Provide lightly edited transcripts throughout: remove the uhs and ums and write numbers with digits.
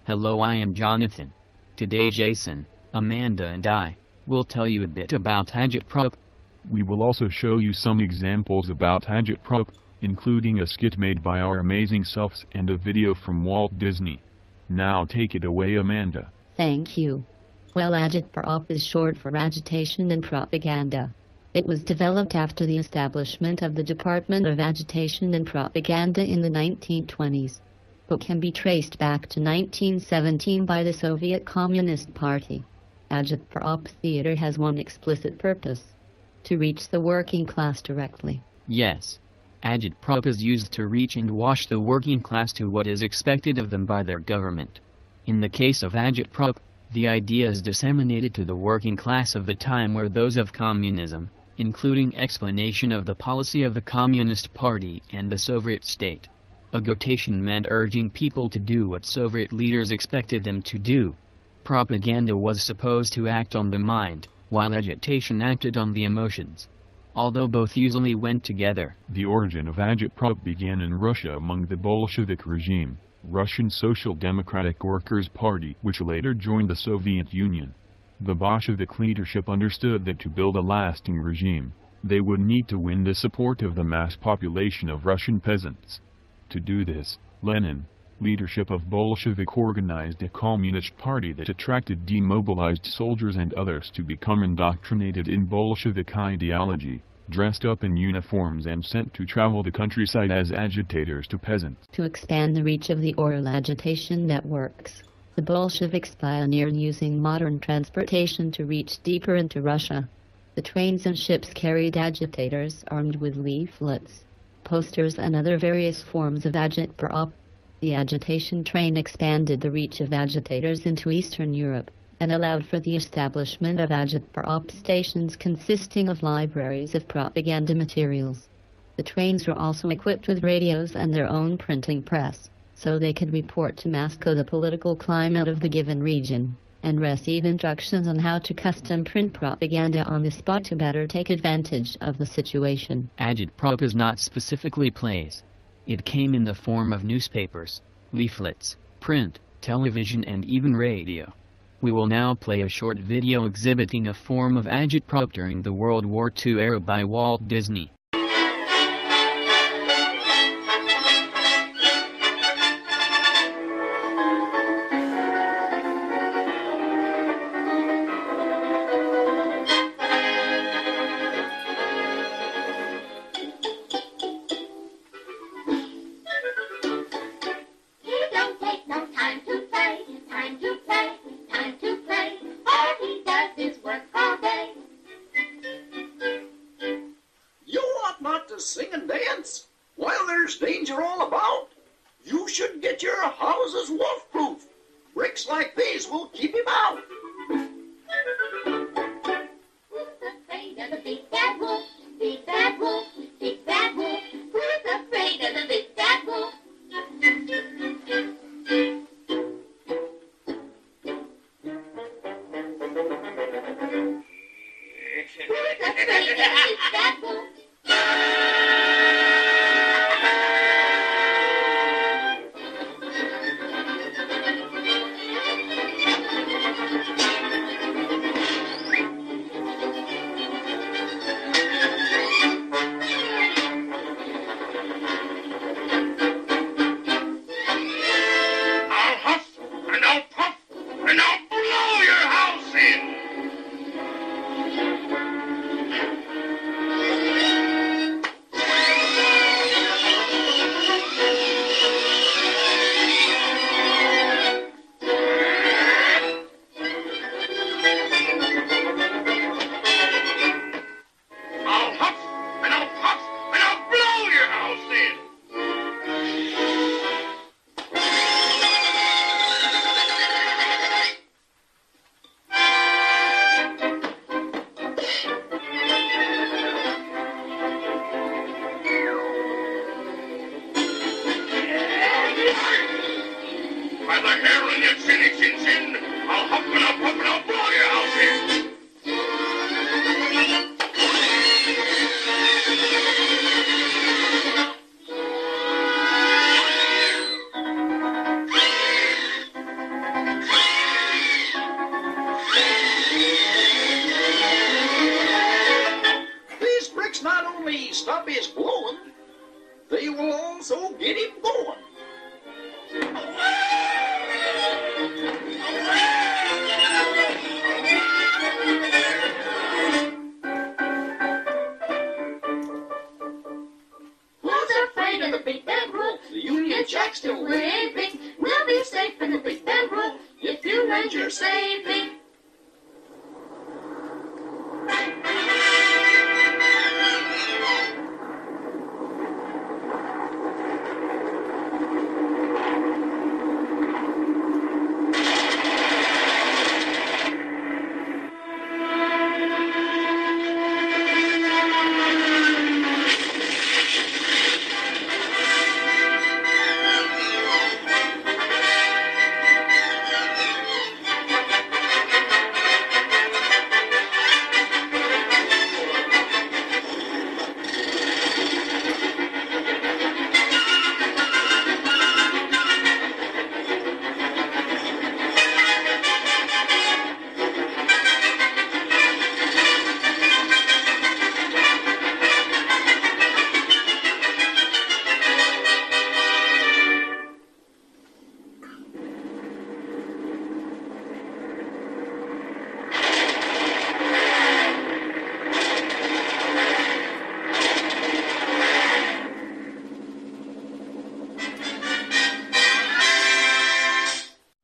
Hello, I am Jonathan. Today Jason, Amanda and I will tell you a bit about agitprop. We will also show you some examples about agitprop, including a skit made by our amazing selves and a video from Walt Disney. Now take it away, Amanda. Thank you. Well, agitprop is short for agitation and propaganda. It was developed after the establishment of the Department of Agitation and Propaganda in the 1920s, but can be traced back to 1917 by the Soviet Communist Party. Agitprop theater has one explicit purpose: to reach the working class directly. Yes. Agitprop is used to reach and wash the working class to what is expected of them by their government. In the case of agitprop, the idea is disseminated to the working class of the time were those of communism, including explanation of the policy of the Communist Party and the Soviet state. Agitation meant urging people to do what Soviet leaders expected them to do. Propaganda was supposed to act on the mind, while agitation acted on the emotions, although both usually went together. The origin of agitprop began in Russia among the Bolshevik regime, Russian Social Democratic Workers' Party, which later joined the Soviet Union. The Bolshevik leadership understood that to build a lasting regime, they would need to win the support of the mass population of Russian peasants. To do this, Lenin, leadership of Bolshevik, organized a communist party that attracted demobilized soldiers and others to become indoctrinated in Bolshevik ideology, dressed up in uniforms and sent to travel the countryside as agitators to peasants. To expand the reach of the oral agitation networks, the Bolsheviks pioneered using modern transportation to reach deeper into Russia. The trains and ships carried agitators armed with leaflets, posters and other various forms of agitprop. The agitation train expanded the reach of agitators into Eastern Europe, and allowed for the establishment of agitprop stations consisting of libraries of propaganda materials. The trains were also equipped with radios and their own printing press, so they could report to Moscow the political climate of the given region, and receive instructions on how to custom print propaganda on the spot to better take advantage of the situation. Agitprop is not specifically plays. It came in the form of newspapers, leaflets, print, television and even radio. We will now play a short video exhibiting a form of agitprop during the World War II era by Walt Disney. Sing and dance while there's danger all about. You should get your houses wolf-proof. Bricks like these will keep him out. Who's afraid of the big bad wolf? Big bad wolf, big bad wolf. Who's afraid of the big bad wolf? Who's afraid of the big bad wolf? By the hair on your chinny chin chin, I'll hop and I'll pop and I'll blow your house in. get him going. Who's afraid of the big bad wolf? The Union Jack still waving. We'll be safe in the big bad wolf if you lend your saving.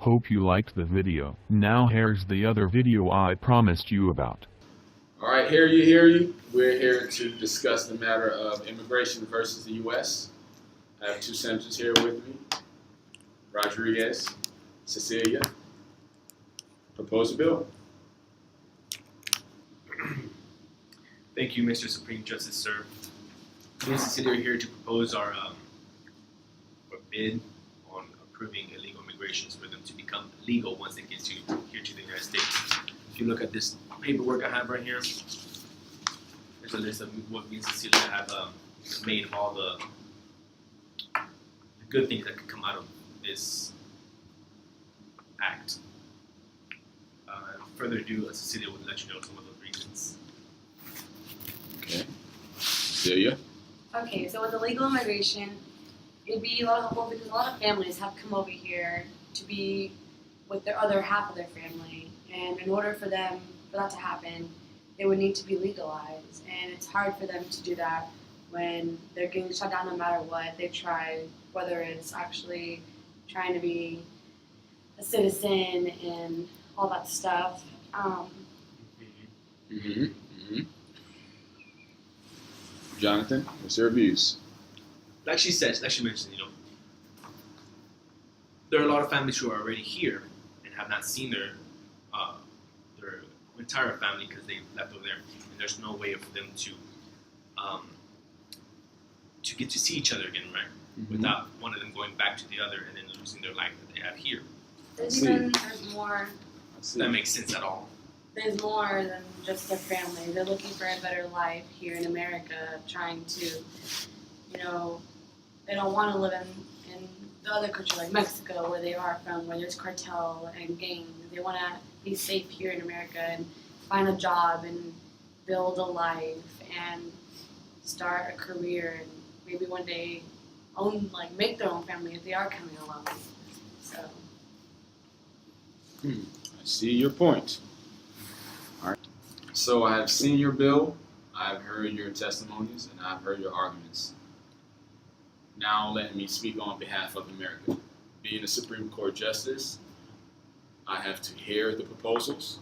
Hope you liked the video. Now here's the other video I promised you about. All right, hear you. We're here to discuss the matter of immigration versus the U.S. I have two senators here with me, Rodriguez, Cecilia. Propose a bill. Thank you, Mr. Supreme Justice, sir. Me and Cecilia are here to propose our bid on approving illegal immigrations for them to become legal once they get here to the United States. If you look at this paperwork I have right here, there's a list of what me and Cecilia have made of all the good things that could come out of this act. Further ado, Cecilia would let you know some of those reasons. Okay. Cecilia? Okay, so with illegal immigration, it'd be a lot of helpful because a lot of families have come over here to be with their other half of their family, and in order for that to happen, they would need to be legalized, and it's hard for them to do that when they're getting shut down no matter what. They try, whether it's actually trying to be a citizen and all that stuff. Jonathan, what's your views? Like she mentioned, there are a lot of families who are already here and have not seen their entire family because they left over there, and there's no way for them to get to see each other again, right? Without one of them going back to the other and then losing their life that they have here. There's more. That makes sense at all. There's more than just their family. They're looking for a better life here in America, trying to, they don't want to live in the other country like Mexico, where they are from, where there's cartel and gangs. They want to be safe here in America and find a job and build a life and start a career and maybe one day make their own family if they are coming alone. So. I see your point. All right. So I have seen your bill, I've heard your testimonies, and I've heard your arguments. Now let me speak on behalf of America. Being a Supreme Court Justice, I have to hear the proposals,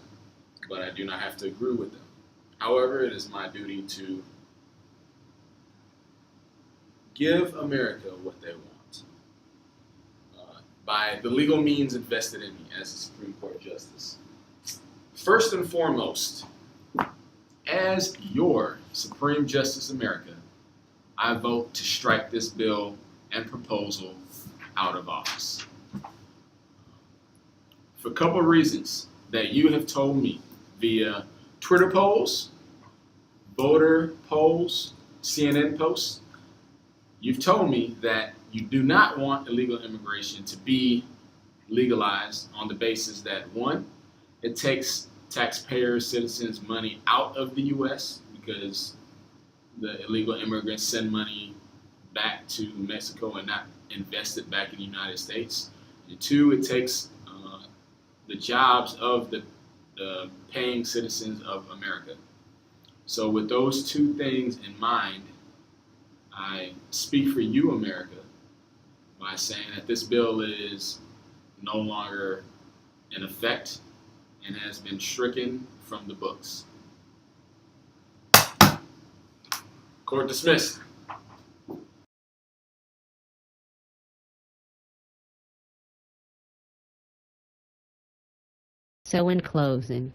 but I do not have to agree with them. However, it is my duty to give America what they want by the legal means invested in me as a Supreme Court Justice. First and foremost, as your Supreme Justice America, I vote to strike this bill and proposal out of office. For a couple of reasons that you have told me via Twitter polls, voter polls, CNN posts, you've told me that you do not want illegal immigration to be legalized on the basis that, one, it takes taxpayers, citizens' money out of the U.S. because the illegal immigrants send money back to Mexico and not invested back in the United States. And two, it takes the jobs of the paying citizens of America. So with those two things in mind, I speak for you, America, by saying that this bill is no longer in effect and has been stricken from the books. Court dismissed. So in closing,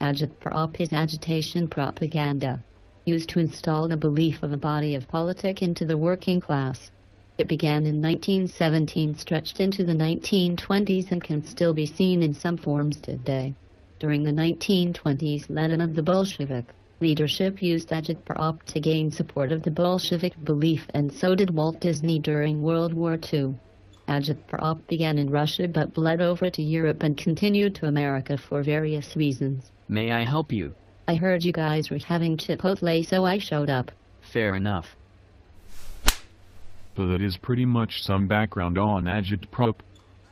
agitprop is agitation propaganda, used to install the belief of a body of politic into the working class. It began in 1917, stretched into the 1920s, and can still be seen in some forms today. During the 1920s, Lenin of the Bolshevik leadership used agitprop to gain support of the Bolshevik belief, and so did Walt Disney during World War II. Agitprop began in Russia but bled over to Europe and continued to America for various reasons. May I help you? I heard you guys were having Chipotle, so I showed up. Fair enough. So that is pretty much some background on agitprop.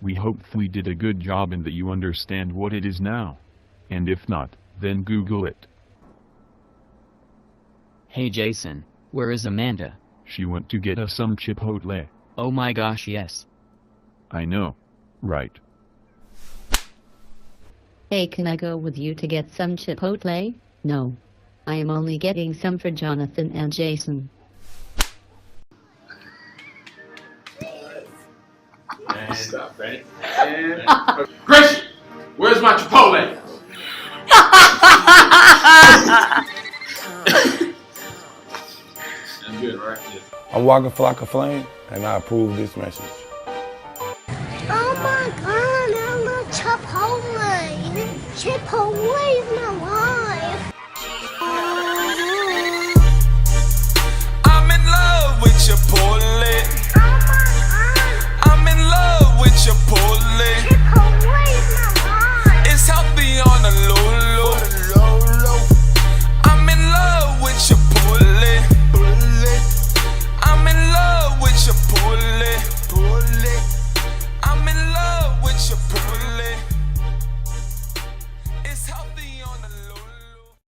We hope we did a good job and that you understand what it is now. And if not, then Google it. Hey Jason, where is Amanda? She went to get us some Chipotle. Oh my gosh, yes. I know. Right. Hey, can I go with you to get some Chipotle? No. I am only getting some for Jonathan and Jason. And stop, right? And Gracie, where's my Chipotle? That's good, right? Yeah. I'm walking flock of flame, and I approve this message. Oh my God, I love Chipotle. Chipotle is my life. I'm in love with Chipotle. Oh my God. I'm in love with Chipotle. Chipotle is my life. It's healthy on the low low. I'm in love with Chipotle. I'm in love with Chipotle. I'm in love with Chipotle. It's healthy on the low.